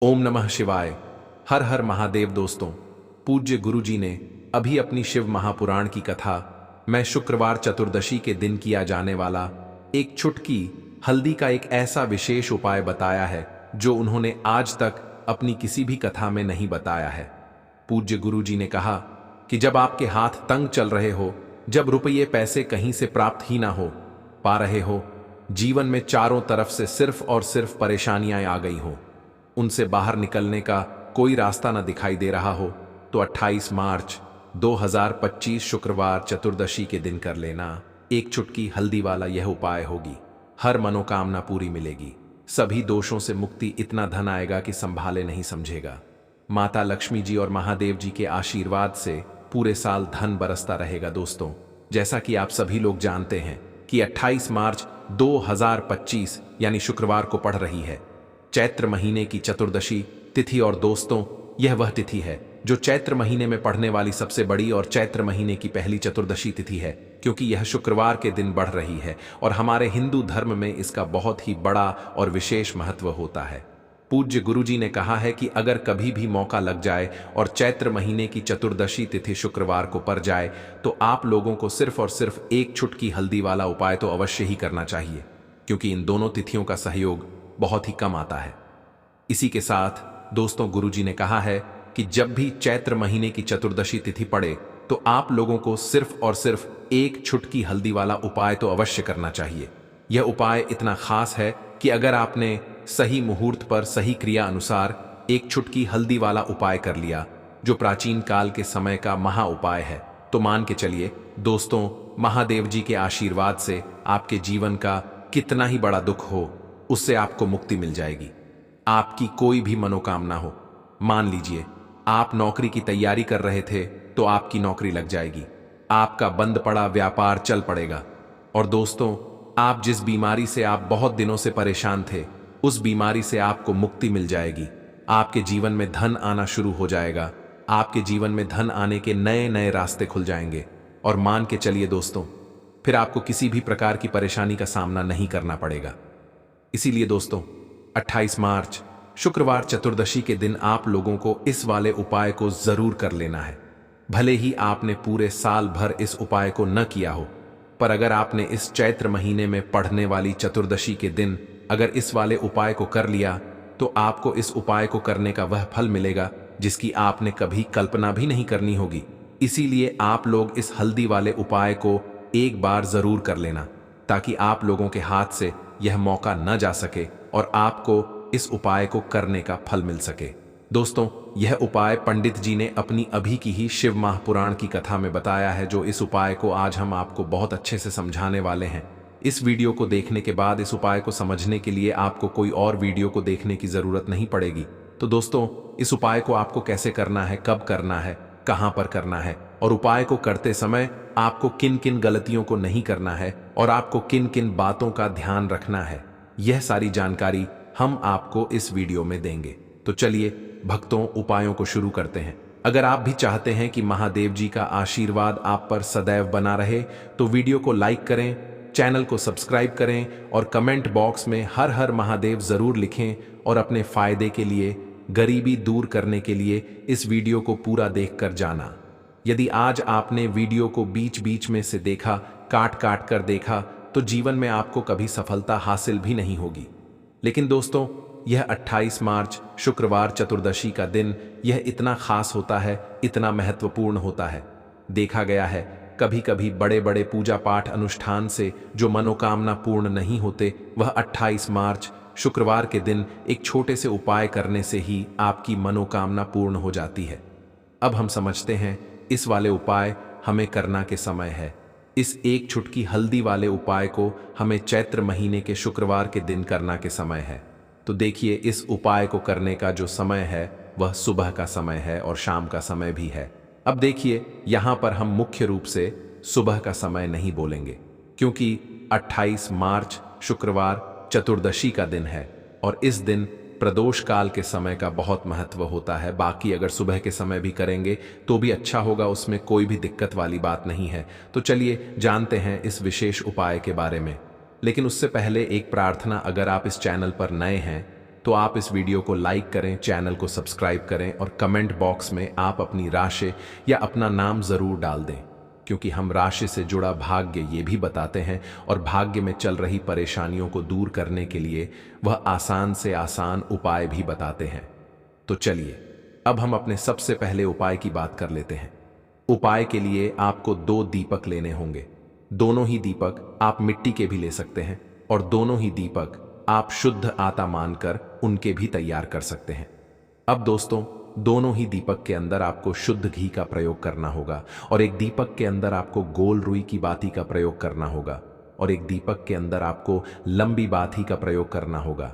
ओम नमः शिवाय। हर हर महादेव। दोस्तों, पूज्य गुरु जी ने अभी अपनी शिव महापुराण की कथा मैं शुक्रवार चतुर्दशी के दिन किया जाने वाला एक चुटकी हल्दी का एक ऐसा विशेष उपाय बताया है जो उन्होंने आज तक अपनी किसी भी कथा में नहीं बताया है। पूज्य गुरु जी ने कहा कि जब आपके हाथ तंग चल रहे हो, जब रुपये पैसे कहीं से प्राप्त ही ना हो पा रहे हो, जीवन में चारों तरफ से सिर्फ और सिर्फ परेशानियां आ गई हो, उनसे बाहर निकलने का कोई रास्ता न दिखाई दे रहा हो, तो 28 मार्च 2025 शुक्रवार चतुर्दशी के दिन कर लेना एक चुटकी हल्दी वाला यह उपाय होगी। हर मनोकामना पूरी मिलेगी, सभी दोषों से मुक्ति, इतना धन आएगा कि संभाले नहीं समझेगा। माता लक्ष्मी जी और महादेव जी के आशीर्वाद से पूरे साल धन बरसता रहेगा। दोस्तों, जैसा कि आप सभी लोग जानते हैं कि 28 मार्च 2025 यानी शुक्रवार को पड़ रही है चैत्र महीने की चतुर्दशी तिथि। और दोस्तों, यह वह तिथि है जो चैत्र महीने में पड़ने वाली सबसे बड़ी और चैत्र महीने की पहली चतुर्दशी तिथि है, क्योंकि यह शुक्रवार के दिन बढ़ रही है और हमारे हिंदू धर्म में इसका बहुत ही बड़ा और विशेष महत्व होता है। पूज्य गुरु जी ने कहा है कि अगर कभी भी मौका लग जाए और चैत्र महीने की चतुर्दशी तिथि शुक्रवार को पड़ जाए, तो आप लोगों को सिर्फ और सिर्फ एक चुटकी हल्दी वाला उपाय तो अवश्य ही करना चाहिए, क्योंकि इन दोनों तिथियों का सहयोग बहुत ही कम आता है। इसी के साथ दोस्तों, गुरुजी ने कहा है कि जब भी चैत्र महीने की चतुर्दशी तिथि पड़े तो आप लोगों को सिर्फ और सिर्फ एक चुटकी हल्दी वाला उपाय तो अवश्य करना चाहिए। यह उपाय इतना खास है कि अगर आपने सही मुहूर्त पर सही क्रिया अनुसार एक चुटकी हल्दी वाला उपाय कर लिया, जो प्राचीन काल के समय का महा उपाय है, तो मान के चलिए दोस्तों, महादेव जी के आशीर्वाद से आपके जीवन का कितना ही बड़ा दुख हो, उससे आपको मुक्ति मिल जाएगी। आपकी कोई भी मनोकामना हो, मान लीजिए आप नौकरी की तैयारी कर रहे थे तो आपकी नौकरी लग जाएगी, आपका बंद पड़ा व्यापार चल पड़ेगा। और दोस्तों, आप जिस बीमारी से आप बहुत दिनों से परेशान थे, उस बीमारी से आपको मुक्ति मिल जाएगी। आपके जीवन में धन आना शुरू हो जाएगा, आपके जीवन में धन आने के नए नए रास्ते खुल जाएंगे। और मान के चलिए दोस्तों, फिर आपको किसी भी प्रकार की परेशानी का सामना नहीं करना पड़ेगा। इसीलिए दोस्तों, 28 मार्च शुक्रवार चतुर्दशी के दिन आप लोगों को इस वाले उपाय को जरूर कर लेना है। भले ही आपने पूरे साल भर इस उपाय को न किया हो, पर अगर आपने इस चैत्र महीने में पढ़ने वाली चतुर्दशी के दिन अगर इस वाले उपाय को कर लिया, तो आपको इस उपाय को करने का वह फल मिलेगा जिसकी आपने कभी कल्पना भी नहीं करनी होगी। इसीलिए आप लोग इस हल्दी वाले उपाय को एक बार जरूर कर लेना, ताकि आप लोगों के हाथ से यह मौका न जा सके और आपको इस उपाय को करने का फल मिल सके। दोस्तों, यह उपाय पंडित जी ने अपनी अभी की ही शिव महापुराण की कथा में बताया है, जो इस उपाय को आज हम आपको बहुत अच्छे से समझाने वाले हैं। इस वीडियो को देखने के बाद इस उपाय को समझने के लिए आपको कोई और वीडियो को देखने की जरूरत नहीं पड़ेगी। तो दोस्तों, इस उपाय को आपको कैसे करना है, कब करना है, कहां पर करना है, और उपाय को करते समय आपको किन किन गलतियों को नहीं करना है और आपको किन किन बातों का ध्यान रखना है, यह सारी जानकारी हम आपको इस वीडियो में देंगे। तो चलिए भक्तों, उपायों को शुरू करते हैं। अगर आप भी चाहते हैं कि महादेव जी का आशीर्वाद आप पर सदैव बना रहे, तो वीडियो को लाइक करें, चैनल को सब्सक्राइब करें और कमेंट बॉक्स में हर हर महादेव जरूर लिखें। और अपने फायदे के लिए, गरीबी दूर करने के लिए इस वीडियो को पूरा देखकर जाना। यदि आज आपने वीडियो को बीच बीच में से देखा, काट काट कर देखा, तो जीवन में आपको कभी सफलता हासिल भी नहीं होगी। लेकिन दोस्तों, यह 28 मार्च शुक्रवार चतुर्दशी का दिन यह इतना खास होता है, इतना महत्वपूर्ण होता है। देखा गया है कभी कभी बड़े बड़े पूजा पाठ अनुष्ठान से जो मनोकामना पूर्ण नहीं होते, वह 28 मार्च शुक्रवार के दिन एक छोटे से उपाय करने से ही आपकी मनोकामना पूर्ण हो जाती है। अब हम समझते हैं इस वाले उपाय हमें करना के समय है। इस एक चुटकी हल्दी वाले उपाय को हमें चैत्र महीने के शुक्रवार के दिन करना के समय है। तो देखिए, इस उपाय को करने का जो समय है वह सुबह का समय है और शाम का समय भी है। अब देखिए, यहां पर हम मुख्य रूप से सुबह का समय नहीं बोलेंगे, क्योंकि 28 मार्च शुक्रवार चतुर्दशी का दिन है और इस दिन प्रदोष काल के समय का बहुत महत्व होता है। बाकी अगर सुबह के समय भी करेंगे तो भी अच्छा होगा, उसमें कोई भी दिक्कत वाली बात नहीं है। तो चलिए जानते हैं इस विशेष उपाय के बारे में। लेकिन उससे पहले एक प्रार्थना, अगर आप इस चैनल पर नए हैं तो आप इस वीडियो को लाइक करें, चैनल को सब्सक्राइब करें और कमेंट बॉक्स में आप अपनी राशि या अपना नाम जरूर डाल दें, क्योंकि हम राशि से जुड़ा भाग्य ये भी बताते हैं और भाग्य में चल रही परेशानियों को दूर करने के लिए वह आसान से आसान उपाय भी बताते हैं। तो चलिए अब हम अपने सबसे पहले उपाय की बात कर लेते हैं। उपाय के लिए आपको 2 दीपक लेने होंगे। दोनों ही दीपक आप मिट्टी के भी ले सकते हैं और दोनों ही दीपक आप शुद्ध आटा मानकर उनके भी तैयार कर सकते हैं। अब दोस्तों, दोनों ही दीपक के अंदर आपको शुद्ध घी का प्रयोग करना होगा और एक दीपक के अंदर आपको गोल रुई की बाती का प्रयोग करना होगा और एक दीपक के अंदर आपको लंबी बाती का प्रयोग करना होगा।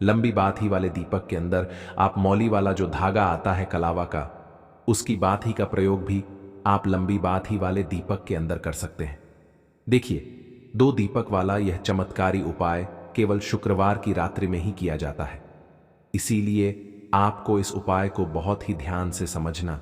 लंबी बाती वाले दीपक के अंदर आप मौली वाला जो धागा आता है कलावा का, उसकी बाती का प्रयोग भी आप लंबी बाती वाले दीपक के अंदर कर सकते हैं। देखिए, 2 दीपक वाला यह चमत्कारी उपाय केवल शुक्रवार की रात्रि में ही किया जाता है, इसीलिए आपको इस उपाय को बहुत ही ध्यान से समझना।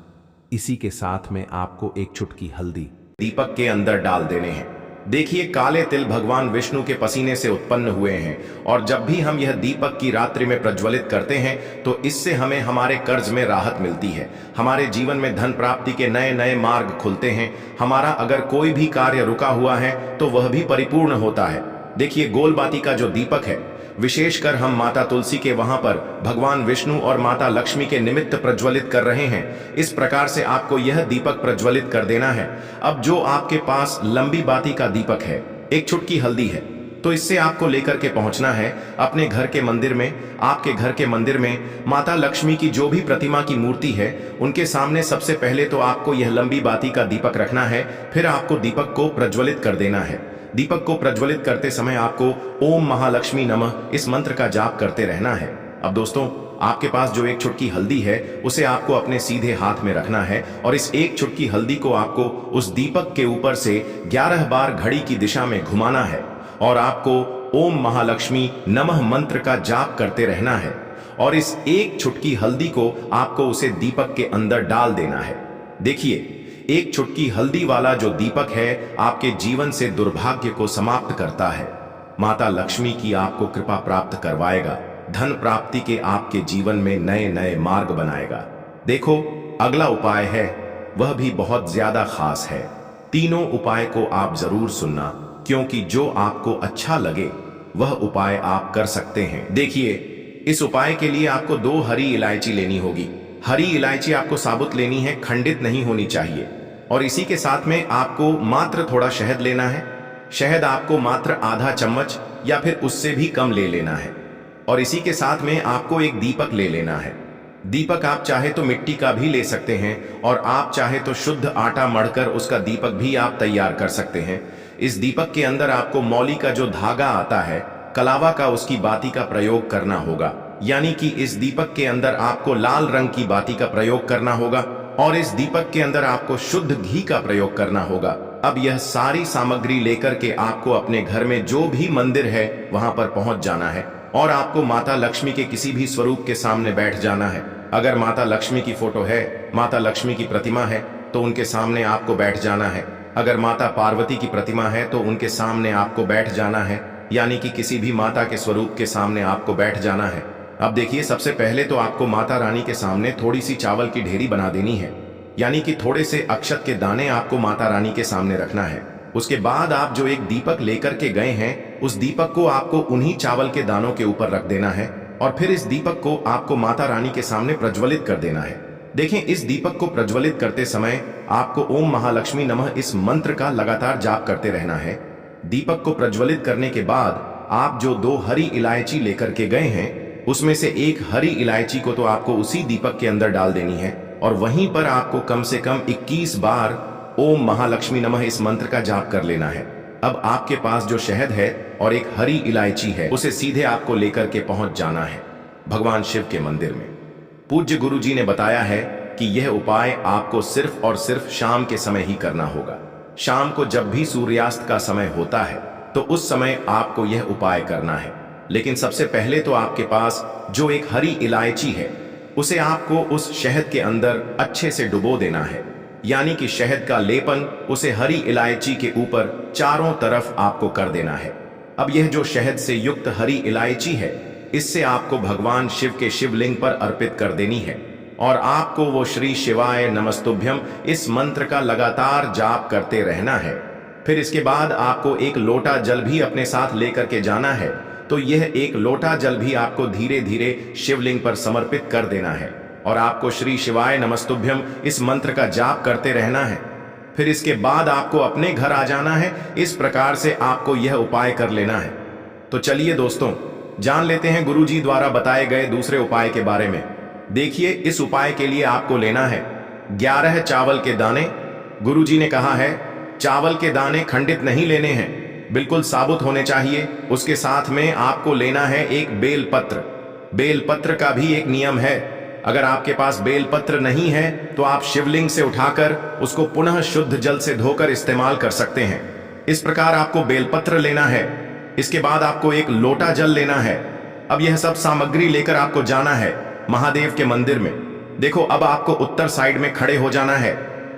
इसी के साथ में आपको एक चुटकी हल्दी दीपक के अंदर डाल देने हैं। देखिए, काले तिल भगवान विष्णु के पसीने से उत्पन्न हुए हैं और जब भी हम यह दीपक की रात्रि में प्रज्वलित करते हैं तो इससे हमें हमारे कर्ज में राहत मिलती है, हमारे जीवन में धन प्राप्ति के नए नए मार्ग खुलते हैं, हमारा अगर कोई भी कार्य रुका हुआ है तो वह भी परिपूर्ण होता है। देखिए, गोल बाती का जो दीपक है, विशेषकर हम माता तुलसी के वहां पर भगवान विष्णु और माता लक्ष्मी के निमित्त प्रज्वलित कर रहे हैं। इस प्रकार से आपको यह दीपक प्रज्वलित कर देना है। अब जो आपके पास लंबी बाती का दीपक है, एक चुटकी हल्दी है, तो इससे आपको लेकर के पहुंचना है अपने घर के मंदिर में। आपके घर के मंदिर में माता लक्ष्मी की जो भी प्रतिमा की मूर्ति है, उनके सामने सबसे पहले तो आपको यह लंबी बाती का दीपक रखना है, फिर आपको दीपक को प्रज्वलित कर देना है। दीपक को प्रज्वलित करते समय आपको ओम महालक्ष्मी नमः इस मंत्र का जाप करते रहना है। अब दोस्तों, आपके पास जो एक चुटकी हल्दी है, उसे आपको अपने सीधे हाथ में रखना है और इस एक चुटकी हल्दी को आपको उस दीपक के ऊपर से 11 बार घड़ी की दिशा में घुमाना है और आपको ओम महालक्ष्मी नमः मंत्र का जाप करते रहना है और इस एक चुटकी हल्दी को आपको उसे दीपक के अंदर डाल देना है। देखिए, एक चुटकी हल्दी वाला जो दीपक है आपके जीवन से दुर्भाग्य को समाप्त करता है, माता लक्ष्मी की आपको कृपा प्राप्त करवाएगा, धन प्राप्ति के आपके जीवन में नए नए मार्ग बनाएगा। देखो, अगला उपाय है, वह भी बहुत ज्यादा खास है। तीनों उपाय को आप जरूर सुनना, क्योंकि जो आपको अच्छा लगे वह उपाय आप कर सकते हैं। देखिए, इस उपाय के लिए आपको 2 हरी इलायची लेनी होगी। हरी इलायची आपको साबुत लेनी है, खंडित नहीं होनी चाहिए। और इसी के साथ में आपको मात्र थोड़ा शहद लेना है। शहद आपको मात्र आधा चम्मच या फिर उससे भी कम ले लेना है। और इसी के साथ में आपको एक दीपक ले लेना है। दीपक आप चाहे तो मिट्टी का भी ले सकते हैं और आप चाहे तो शुद्ध आटा मढ़कर उसका दीपक भी आप तैयार कर सकते हैं। इस दीपक के अंदर आपको मौली का जो धागा आता है कलावा का, उसकी बाती का प्रयोग करना होगा। यानी कि इस दीपक के अंदर आपको लाल रंग की बाती का प्रयोग करना होगा और इस दीपक के अंदर आपको शुद्ध घी का प्रयोग करना होगा। अब यह सारी सामग्री लेकर के आपको अपने घर में जो भी मंदिर है वहां पर पहुंच जाना है और आपको माता लक्ष्मी के किसी भी स्वरूप के सामने बैठ जाना है। अगर माता लक्ष्मी की फोटो है, माता लक्ष्मी की प्रतिमा है, तो उनके सामने आपको बैठ जाना है। अगर माता पार्वती की प्रतिमा है तो उनके सामने आपको बैठ जाना है, यानी कि किसी भी माता के स्वरूप के सामने आपको बैठ जाना है। अब देखिए, सबसे पहले तो आपको माता रानी के सामने थोड़ी सी चावल की ढेरी बना देनी है, यानी कि थोड़े से अक्षत के दाने आपको माता रानी के सामने रखना है। उसके बाद आप जो एक दीपक लेकर के गए हैं, उस दीपक को आपको उन्हीं चावल के दानों के ऊपर रख देना है और फिर इस दीपक को आपको माता रानी के सामने प्रज्वलित कर देना है। देखें, इस दीपक को प्रज्वलित करते समय आपको ओम महालक्ष्मी नमः इस मंत्र का लगातार जाप करते रहना है। दीपक को प्रज्वलित करने के बाद आप जो 2 हरी इलायची लेकर के गए हैं, उसमें से एक हरी इलायची को तो आपको उसी दीपक के अंदर डाल देनी है और वहीं पर आपको कम से कम 21 बार ओम महालक्ष्मी नमः इस मंत्र का जाप कर लेना है। अब आपके पास जो शहद है और एक हरी इलायची है, उसे सीधे आपको लेकर के पहुंच जाना है भगवान शिव के मंदिर में। पूज्य गुरु जी ने बताया है कि यह उपाय आपको सिर्फ और सिर्फ शाम के समय ही करना होगा। शाम को जब भी सूर्यास्त का समय होता है तो उस समय आपको यह उपाय करना है। लेकिन सबसे पहले तो आपके पास जो एक हरी इलायची है, उसे आपको उस शहद के अंदर अच्छे से डुबो देना है, यानी कि शहद का लेपन उसे हरी इलायची के ऊपर चारों तरफ आपको कर देना है। अब यह जो शहद से युक्त हरी इलायची है, इससे आपको भगवान शिव के शिवलिंग पर अर्पित कर देनी है और आपको वो श्री शिवाय नमस्तुभ्यम इस मंत्र का लगातार जाप करते रहना है। फिर इसके बाद आपको एक लोटा जल भी अपने साथ लेकर के जाना है। तो यह एक लोटा जल भी आपको धीरे धीरे शिवलिंग पर समर्पित कर देना है और आपको श्री शिवाय नमस्तुभ्यम इस मंत्र का जाप करते रहना है। फिर इसके बाद आपको अपने घर आ जाना है। इस प्रकार से आपको यह उपाय कर लेना है। तो चलिए दोस्तों, जान लेते हैं गुरुजी द्वारा बताए गए दूसरे उपाय के बारे में। देखिए, इस उपाय के लिए आपको लेना है 11 चावल के दाने। गुरुजी ने कहा है चावल के दाने खंडित नहीं लेने हैं, बिल्कुल साबुत होने चाहिए। उसके साथ में आपको लेना है एक बेलपत्र। बेलपत्र का भी एक नियम है, अगर आपके पास बेलपत्र नहीं है तो आप शिवलिंग से उठाकर उसको पुनः शुद्ध जल से धोकर इस्तेमाल कर सकते हैं। इस प्रकार आपको बेलपत्र लेना है। इसके बाद आपको एक लोटा जल लेना है। अब यह सब सामग्री लेकर आपको जाना है महादेव के मंदिर में। देखो, अब आपको उत्तर साइड में खड़े हो जाना है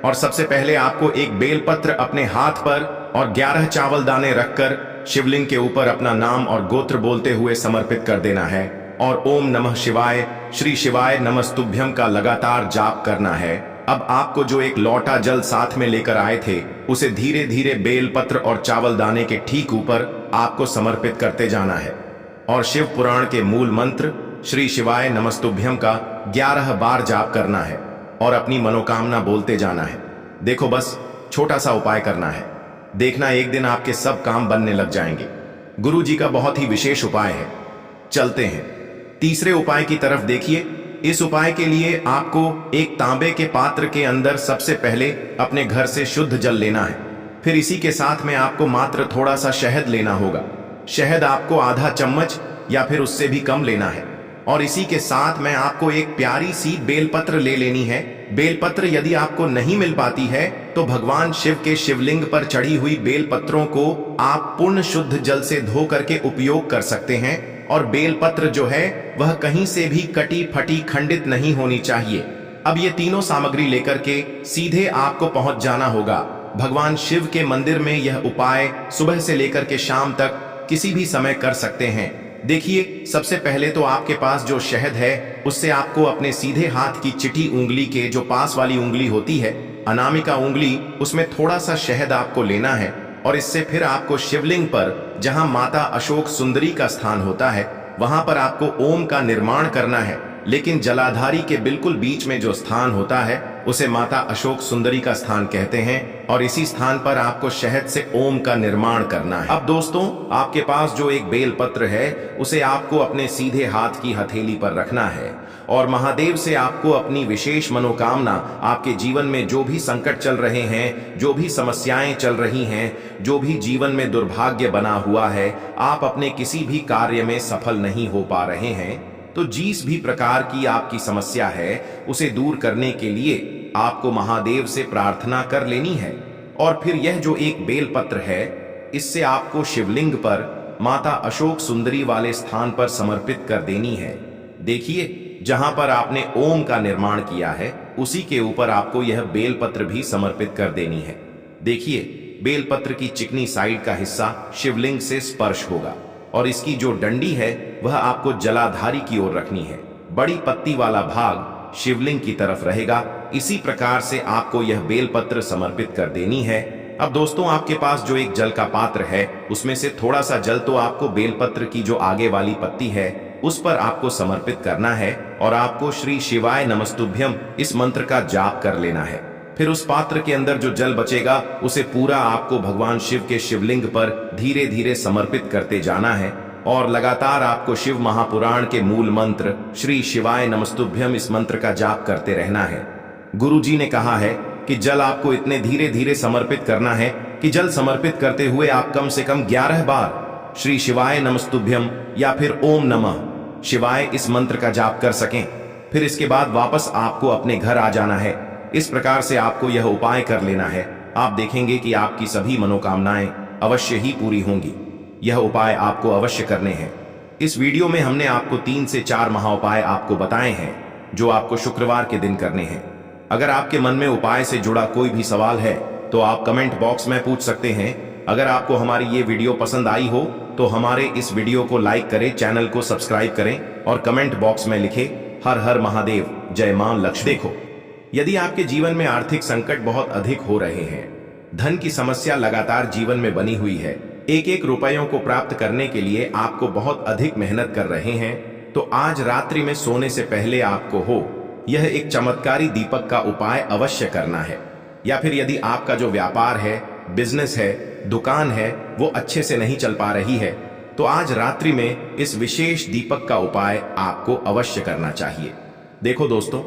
और सबसे पहले आपको एक बेलपत्र अपने हाथ पर और 11 चावल दाने रखकर शिवलिंग के ऊपर अपना नाम और गोत्र बोलते हुए समर्पित कर देना है और ओम नमः शिवाय श्री शिवाय नमस्तुभ्यम का लगातार जाप करना है। अब आपको जो एक लोटा जल साथ में लेकर आए थे उसे धीरे धीरे बेलपत्र और चावल दाने के ठीक ऊपर आपको समर्पित करते जाना है और शिव पुराण के मूल मंत्र श्री शिवाय नमस्तुभ्यम का 11 बार जाप करना है और अपनी मनोकामना बोलते जाना है। देखो, बस छोटा सा उपाय करना है, देखना एक दिन आपके सब काम बनने लग जाएंगे। गुरु जी का बहुत ही विशेष उपाय है। चलते हैं तीसरे उपाय की तरफ। देखिए, इस उपाय के लिए आपको एक तांबे के पात्र के अंदर सबसे पहले अपने घर से शुद्ध जल लेना है। फिर इसी के साथ में आपको मात्र थोड़ा सा शहद लेना होगा। शहद आपको आधा चम्मच या फिर उससे भी कम लेना है और इसी के साथ में आपको एक प्यारी सी बेलपत्र ले लेनी है। बेलपत्र यदि आपको नहीं मिल पाती है तो भगवान शिव के शिवलिंग पर चढ़ी हुई बेलपत्रों को आप पूर्ण शुद्ध जल से धो करके उपयोग कर सकते हैं और बेलपत्र जो है वह कहीं से भी कटी फटी खंडित नहीं होनी चाहिए। अब ये तीनों सामग्री लेकर के सीधे आपको पहुंच जाना होगा भगवान शिव के मंदिर में। यह उपाय सुबह से लेकर के शाम तक किसी भी समय कर सकते हैं। देखिए, सबसे पहले तो आपके पास जो शहद है उससे आपको अपने सीधे हाथ की चिटी उंगली के जो पास वाली उंगली होती है, अनामिका उंगली, उसमें थोड़ा सा शहद आपको लेना है और इससे फिर आपको शिवलिंग पर जहां माता अशोक सुंदरी का स्थान होता है वहां पर आपको ओम का निर्माण करना है। लेकिन जलाधारी के बिल्कुल बीच में जो स्थान होता है उसे माता अशोक सुंदरी का स्थान कहते हैं और इसी स्थान पर आपको शहद से ओम का निर्माण करना है। अब दोस्तों, आपके पास जो एक बेलपत्र है उसे आपको अपने सीधे हाथ की हथेली पर रखना है और महादेव से आपको अपनी विशेष मनोकामना, आपके जीवन में जो भी संकट चल रहे हैं, जो भी समस्याएं चल रही हैं, जो भी जीवन में दुर्भाग्य बना हुआ है, आप अपने किसी भी कार्य में सफल नहीं हो पा रहे हैं, तो जिस भी प्रकार की आपकी समस्या है उसे दूर करने के लिए आपको महादेव से प्रार्थना कर लेनी है। और फिर यह जो एक बेलपत्र है इससे आपको शिवलिंग पर माता अशोक सुंदरी वाले स्थान पर समर्पित कर देनी है। देखिए, जहां पर आपने ओम का निर्माण किया है उसी के ऊपर आपको यह बेलपत्र भी समर्पित कर देनी है। देखिए, बेलपत्र की चिकनी साइड का हिस्सा शिवलिंग से स्पर्श होगा और इसकी जो डंडी है वह आपको जलाधारी की ओर रखनी है। बड़ी पत्ती वाला भाग शिवलिंग की तरफ रहेगा। इसी प्रकार से आपको यह बेलपत्र समर्पित कर देनी है। अब दोस्तों, आपके पास जो एक जल का पात्र है उसमें से थोड़ा सा जल तो आपको बेलपत्र की जो आगे वाली पत्ती है उस पर आपको समर्पित करना है और आपको श्री शिवाय नमस्तुभ्यम इस मंत्र का जाप कर लेना है। फिर उस पात्र के अंदर जो जल बचेगा उसे पूरा आपको भगवान शिव के शिवलिंग पर धीरे धीरे समर्पित करते जाना है और लगातार आपको शिव महापुराण के मूल मंत्र श्री शिवाय नमस्तुभ्यम इस मंत्र का जाप करते रहना है। गुरु जी ने कहा है कि जल आपको इतने धीरे धीरे समर्पित करना है कि जल समर्पित करते हुए आप कम से कम 11 बार श्री शिवाय नमस्तुभ्यम या फिर ओम नमः शिवाय इस मंत्र का जाप कर सकें। फिर इसके बाद वापस आपको अपने घर आ जाना है। इस प्रकार से आपको यह उपाय कर लेना है। आप देखेंगे कि आपकी सभी मनोकामनाएं अवश्य ही पूरी होंगी। यह उपाय आपको अवश्य करने हैं। इस वीडियो में हमने आपको 3 से 4 महाउपाय आपको बताए हैं जो आपको शुक्रवार के दिन करने हैं। अगर आपके मन में उपाय से जुड़ा कोई भी सवाल है तो आप कमेंट बॉक्स में पूछ सकते हैं। अगर आपको हमारी ये वीडियो पसंद आई हो तो हमारे इस वीडियो को लाइक करें, चैनल को सब्सक्राइब करें और कमेंट बॉक्स में लिखें हर हर महादेव, जय मां लक्ष्मी। देखो, यदि आपके जीवन में आर्थिक संकट बहुत अधिक हो रहे हैं, धन की समस्या लगातार जीवन में बनी हुई है, एक एक रुपयों को प्राप्त करने के लिए आपको बहुत अधिक मेहनत कर रहे हैं, तो आज रात्रि में सोने से पहले आपको यह एक चमत्कारी दीपक का उपाय अवश्य करना है। या फिर यदि आपका जो व्यापार है, बिजनेस है, दुकान है, वो अच्छे से नहीं चल पा रही है, तो आज रात्रि में इस विशेष दीपक का उपाय आपको अवश्य करना चाहिए। देखो दोस्तों,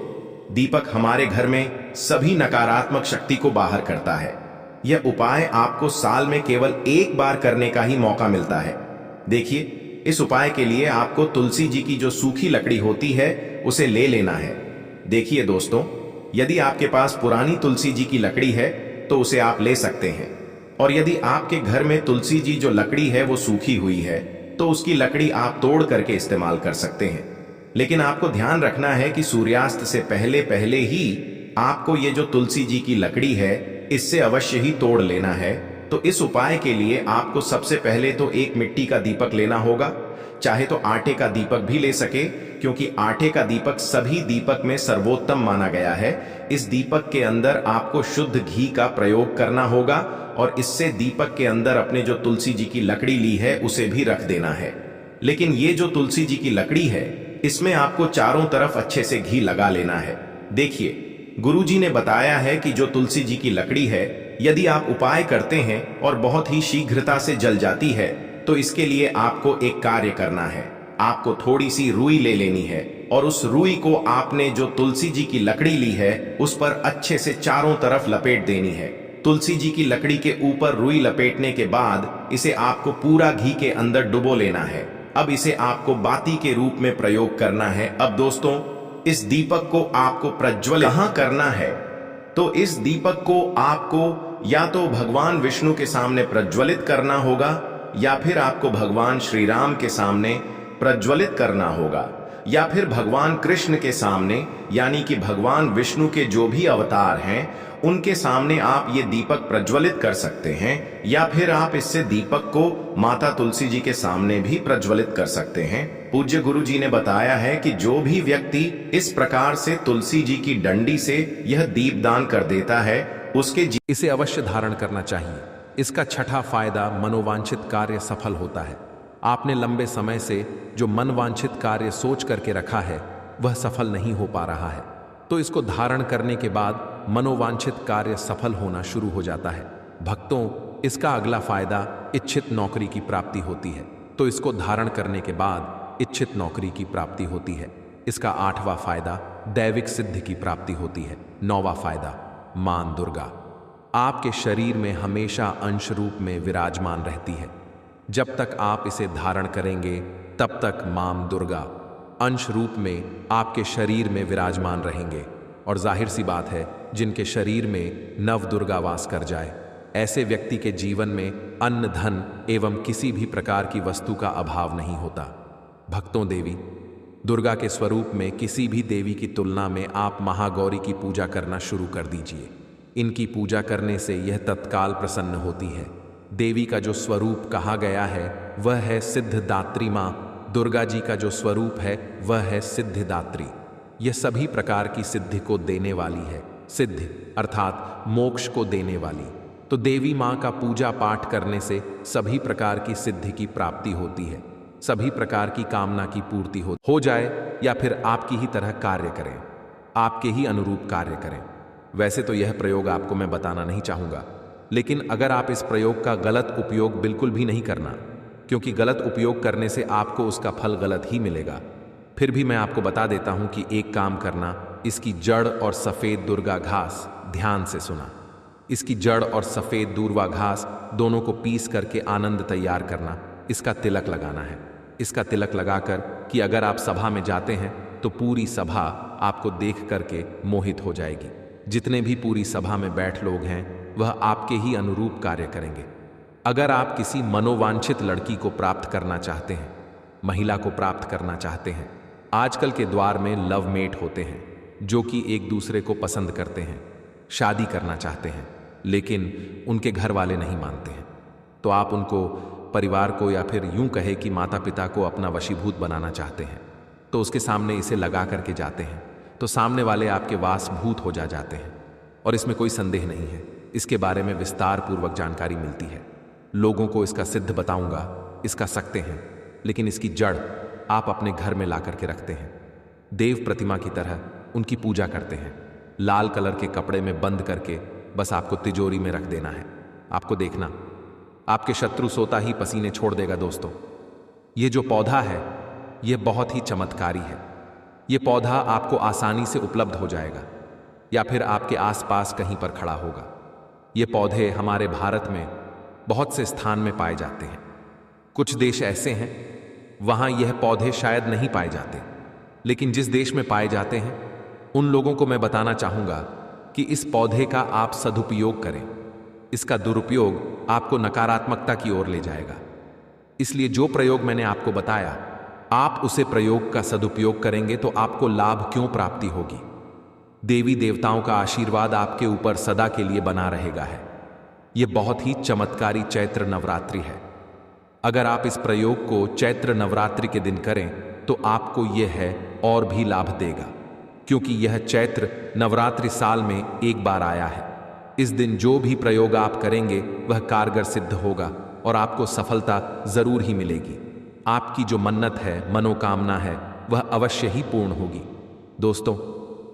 दीपक हमारे घर में सभी नकारात्मक शक्ति को बाहर करता है। यह उपाय आपको साल में केवल एक बार करने का ही मौका मिलता है। देखिए, इस उपाय के लिए आपको तुलसी जी की जो सूखी लकड़ी होती है उसे ले लेना है। देखिए दोस्तों, यदि आपके पास पुरानी तुलसी जी की लकड़ी है तो उसे आप ले सकते हैं, और यदि आपके घर में तुलसी जी जो लकड़ी है वो सूखी हुई है तो उसकी लकड़ी आप तोड़ करके इस्तेमाल कर सकते हैं। लेकिन आपको ध्यान रखना है कि सूर्यास्त से पहले पहले ही आपको ये जो तुलसी जी की लकड़ी है इससे अवश्य ही तोड़ लेना है। तो इस उपाय के लिए आपको सबसे पहले तो एक मिट्टी का दीपक लेना होगा, चाहे तो आटे का दीपक भी ले सके, क्योंकि आटे का दीपक सभी दीपक में सर्वोत्तम माना गया है। इस दीपक के अंदर आपको शुद्ध घी का प्रयोग करना होगा और इससे दीपक के अंदर अपने जो तुलसी जी की लकड़ी ली है उसे भी रख देना है। लेकिन ये जो तुलसी जी की लकड़ी है इसमें आपको चारों तरफ अच्छे से घी लगा लेना है। देखिए, गुरुजी ने बताया है कि जो तुलसी जी की लकड़ी है यदि आप उपाय करते हैं और बहुत ही शीघ्रता से जल जाती है, तो इसके लिए आपको एक कार्य करना है। आपको थोड़ी सी रुई ले लेनी है और उस रुई को आपने जो तुलसी जी की लकड़ी ली है उस पर अच्छे से चारों तरफ लपेट देनी है। तुलसी जी की लकड़ी के ऊपर रुई लपेटने के बाद इसे आपको पूरा घी के अंदर डुबो लेना है। अब इसे आपको बाती के रूप में प्रयोग करना है। अब दोस्तों, इस दीपक को आपको प्रज्वलित कहाँ करना है, तो इस दीपक को आपको या तो भगवान विष्णु के सामने प्रज्वलित करना होगा या फिर आपको भगवान श्री राम के सामने प्रज्वलित करना होगा, या फिर भगवान कृष्ण के सामने, यानी कि भगवान विष्णु के जो भी अवतार हैं उनके सामने आप ये दीपक प्रज्वलित कर सकते हैं, या फिर आप इससे दीपक को माता तुलसी जी के सामने भी प्रज्वलित कर सकते हैं। पूज्य गुरु जी ने बताया है कि जो भी व्यक्ति इस प्रकार से तुलसी जी की डंडी से यह दीपदान कर देता है उसके इसे अवश्य धारण करना चाहिए। इसका छठा फायदा, मनोवांछित कार्य सफल होता है। आपने लंबे समय से जो मनवांछित कार्य सोच करके रखा है वह सफल नहीं हो पा रहा है, तो इसको धारण करने के बाद मनोवांछित कार्य सफल होना शुरू हो जाता है। भक्तों, इसका अगला फायदा इच्छित नौकरी की प्राप्ति होती है, तो इसको धारण करने के बाद इच्छित नौकरी की प्राप्ति होती है। इसका आठवां फायदा दैविक सिद्धि की प्राप्ति होती है। नौवां फायदा, मां दुर्गा आपके शरीर में हमेशा अंश रूप में विराजमान रहती है। जब तक आप इसे धारण करेंगे तब तक मां दुर्गा अंश रूप में आपके शरीर में विराजमान रहेंगे। और जाहिर सी बात है, जिनके शरीर में नव दुर्गा वास कर जाए, ऐसे व्यक्ति के जीवन में अन्न, धन एवं किसी भी प्रकार की वस्तु का अभाव नहीं होता। भक्तों, देवी दुर्गा के स्वरूप में किसी भी देवी की तुलना में आप महागौरी की पूजा करना शुरू कर दीजिए। इनकी पूजा करने से यह तत्काल प्रसन्न होती है। देवी का जो स्वरूप कहा गया है वह है सिद्धिदात्री माँ। दुर्गा जी का जो स्वरूप है वह है सिद्धिदात्री। यह सभी प्रकार की सिद्धि को देने वाली है। सिद्धि अर्थात मोक्ष को देने वाली। तो देवी माँ का पूजा पाठ करने से सभी प्रकार की सिद्धि की प्राप्ति होती है, सभी प्रकार की कामना की पूर्ति हो जाए, या फिर आपकी ही तरह कार्य करें, आपके ही अनुरूप कार्य करें। वैसे तो यह प्रयोग आपको मैं बताना नहीं चाहूँगा, लेकिन अगर आप इस प्रयोग का गलत उपयोग बिल्कुल भी नहीं करना, क्योंकि गलत उपयोग करने से आपको उसका फल गलत ही मिलेगा। फिर भी मैं आपको बता देता हूँ कि एक काम करना, इसकी जड़ और सफ़ेद दुर्गा घास ध्यान से सुना। इसकी जड़ और सफ़ेद दूर्वा घास दोनों को पीस करके आनंद तैयार करना, इसका तिलक लगाना है। इसका तिलक लगाकर कि अगर आप सभा में जाते हैं तो पूरी सभा आपको देख करके मोहित हो जाएगी। जितने भी पूरी सभा में बैठ लोग हैं वह आपके ही अनुरूप कार्य करेंगे। अगर आप किसी मनोवांछित लड़की को प्राप्त करना चाहते हैं, महिला को प्राप्त करना चाहते हैं, आजकल के द्वार में लव मेट होते हैं जो कि एक दूसरे को पसंद करते हैं, शादी करना चाहते हैं, लेकिन उनके घर वाले नहीं मानते हैं। तो आप उनको, परिवार को, या फिर यूं कहे कि माता पिता को अपना वशीभूत बनाना चाहते हैं, तो उसके सामने इसे लगा करके जाते हैं, तो सामने वाले आपके वासभूत हो जाते हैं। और इसमें कोई संदेह नहीं है, इसके बारे में विस्तार पूर्वक जानकारी मिलती है। लोगों को इसका सिद्ध बताऊंगा, इसका सकते हैं, लेकिन इसकी जड़ आप अपने घर में ला करके रखते हैं। देव प्रतिमा की तरह उनकी पूजा करते हैं, लाल कलर के कपड़े में बंद करके बस आपको तिजोरी में रख देना है। आपको देखना, आपके शत्रु सोता ही पसीने छोड़ देगा। दोस्तों, ये जो पौधा है ये बहुत ही चमत्कारी है। ये पौधा आपको आसानी से उपलब्ध हो जाएगा या फिर आपके आसपास कहीं पर खड़ा होगा। ये पौधे हमारे भारत में बहुत से स्थान में पाए जाते हैं। कुछ देश ऐसे हैं वहां यह पौधे शायद नहीं पाए जाते, लेकिन जिस देश में पाए जाते हैं उन लोगों को मैं बताना चाहूंगा कि इस पौधे का आप सदुपयोग करें। इसका दुरुपयोग आपको नकारात्मकता की ओर ले जाएगा। इसलिए जो प्रयोग मैंने आपको बताया, आप उसे प्रयोग का सदुपयोग करेंगे तो आपको लाभ क्यों प्राप्ति होगी। देवी देवताओं का आशीर्वाद आपके ऊपर सदा के लिए बना रहेगा है। यह बहुत ही चमत्कारी चैत्र नवरात्रि है। अगर आप इस प्रयोग को चैत्र नवरात्रि के दिन करें तो आपको यह है और भी लाभ देगा, क्योंकि यह चैत्र नवरात्रि साल में एक बार आया है। इस दिन जो भी प्रयोग आप करेंगे वह कारगर सिद्ध होगा और आपको सफलता जरूर ही मिलेगी। आपकी जो मन्नत है, मनोकामना है, वह अवश्य ही पूर्ण होगी। दोस्तों,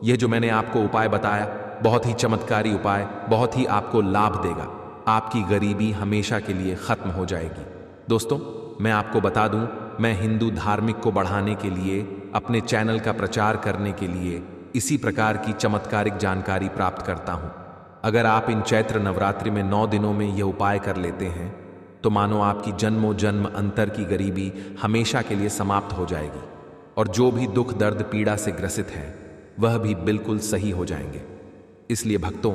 यह जो मैंने आपको उपाय बताया, बहुत ही चमत्कारी उपाय, बहुत ही आपको लाभ देगा। आपकी गरीबी हमेशा के लिए खत्म हो जाएगी। दोस्तों, मैं आपको बता दूं, मैं हिंदू धार्मिक को बढ़ाने के लिए, अपने चैनल का प्रचार करने के लिए इसी प्रकार की चमत्कारिक जानकारी प्राप्त करता हूं। अगर आप इन चैत्र नवरात्रि में 9 दिनों में यह उपाय कर लेते हैं तो मानो आपकी जन्मों जन्म अंतर की गरीबी हमेशा के लिए समाप्त हो जाएगी और जो भी दुख दर्द पीड़ा से ग्रसित है वह भी बिल्कुल सही हो जाएंगे। इसलिए भक्तों,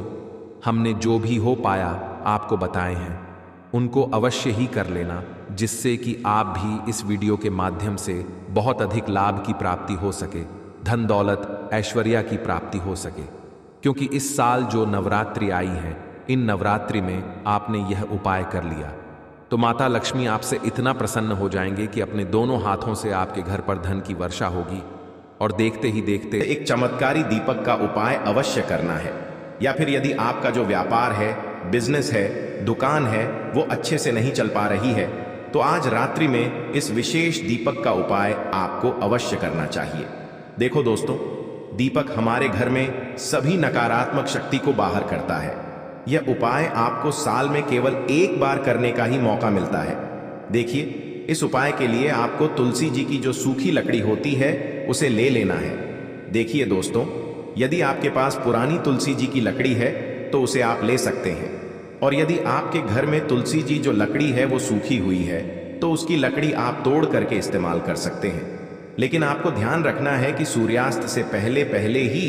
हमने जो भी हो पाया आपको बताए हैं, उनको अवश्य ही कर लेना, जिससे कि आप भी इस वीडियो के माध्यम से बहुत अधिक लाभ की प्राप्ति हो सके, धन दौलत ऐश्वर्य की प्राप्ति हो सके। क्योंकि इस साल जो नवरात्रि आई है, इन नवरात्रि में आपने यह उपाय कर लिया तो माता लक्ष्मी आपसे इतना प्रसन्न हो जाएंगे कि अपने दोनों हाथों से आपके घर पर धन की वर्षा होगी और देखते ही देखते एक चमत्कारी दीपक का उपाय अवश्य करना है। या फिर यदि आपका जो व्यापार है, बिजनेस है, दुकान है, वो अच्छे से नहीं चल पा रही है, तो आज रात्रि में इस विशेष दीपक का उपाय आपको अवश्य करना चाहिए। देखो दोस्तों, दीपक हमारे घर में सभी नकारात्मक शक्ति को बाहर करता है। यह उपाय आपको साल में केवल एक बार करने का ही मौका मिलता है। देखिए, इस उपाय के लिए आपको तुलसी जी की जो सूखी लकड़ी होती है उसे ले लेना है। देखिए दोस्तों, यदि आपके पास पुरानी तुलसी जी की लकड़ी है तो उसे आप ले सकते हैं, और यदि आपके घर में तुलसी जी जो लकड़ी है वो सूखी हुई है तो उसकी लकड़ी आप तोड़ करके इस्तेमाल कर सकते हैं। लेकिन आपको ध्यान रखना है कि सूर्यास्त से पहले पहले ही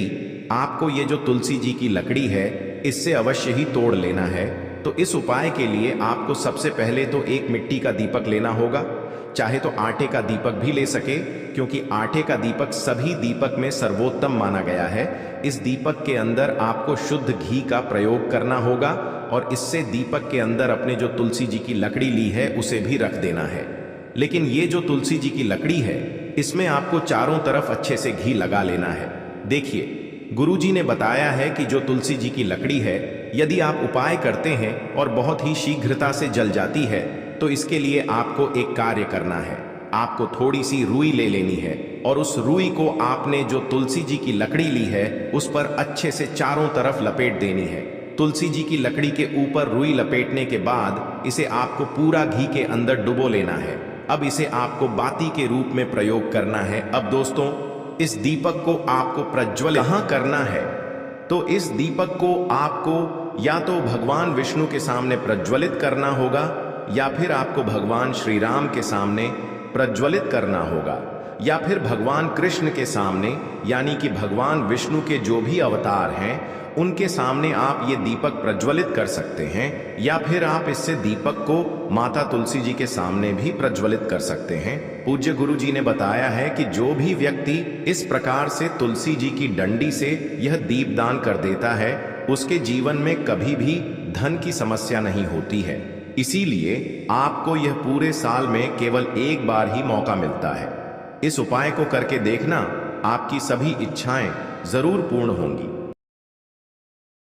आपको ये जो तुलसी जी की लकड़ी है इससे अवश्य ही तोड़ लेना है। तो इस उपाय के लिए आपको सबसे पहले तो एक मिट्टी का दीपक लेना होगा, चाहे तो आटे का दीपक भी ले सके, क्योंकि आटे का दीपक सभी दीपक में सर्वोत्तम माना गया है। इस दीपक के अंदर आपको शुद्ध घी का प्रयोग करना होगा और इससे दीपक के अंदर अपने जो तुलसी जी की लकड़ी ली है उसे भी रख देना है। लेकिन ये जो तुलसी जी की लकड़ी है इसमें आपको चारों तरफ अच्छे से घी लगा लेना है। देखिए, गुरुजी ने बताया है कि जो तुलसी जी की लकड़ी है, यदि आप उपाय करते हैं और बहुत ही शीघ्रता से जल जाती है तो इसके लिए आपको एक कार्य करना है। आपको थोड़ी सी रुई ले लेनी है और उस रुई को आपने जो तुलसी जी की लकड़ी ली है उस पर अच्छे से चारों तरफ लपेट देनी है। तुलसी जी की लकड़ी के ऊपर रुई लपेटने के बाद इसे आपको पूरा घी के अंदर डुबो लेना है। अब इसे आपको बाती के रूप में प्रयोग करना है। अब दोस्तों, इस दीपक को आपको प्रज्वलित कहाँ करना है, तो इस दीपक को आपको या तो भगवान विष्णु के सामने प्रज्वलित करना होगा या फिर आपको भगवान श्री राम के सामने प्रज्वलित करना होगा, या फिर भगवान कृष्ण के सामने, यानी कि भगवान विष्णु के जो भी अवतार हैं उनके सामने आप ये दीपक प्रज्वलित कर सकते हैं, या फिर आप इससे दीपक को माता तुलसी जी के सामने भी प्रज्वलित कर सकते हैं। पूज्य गुरु जी ने बताया है कि जो भी व्यक्ति इस प्रकार से तुलसी जी की डंडी से यह दीपदान कर देता है उसके जीवन में कभी भी धन की समस्या नहीं होती है। इसीलिए आपको यह पूरे साल में केवल एक बार ही मौका मिलता है। इस उपाय को करके देखना, आपकी सभी इच्छाएं जरूर पूर्ण होंगी।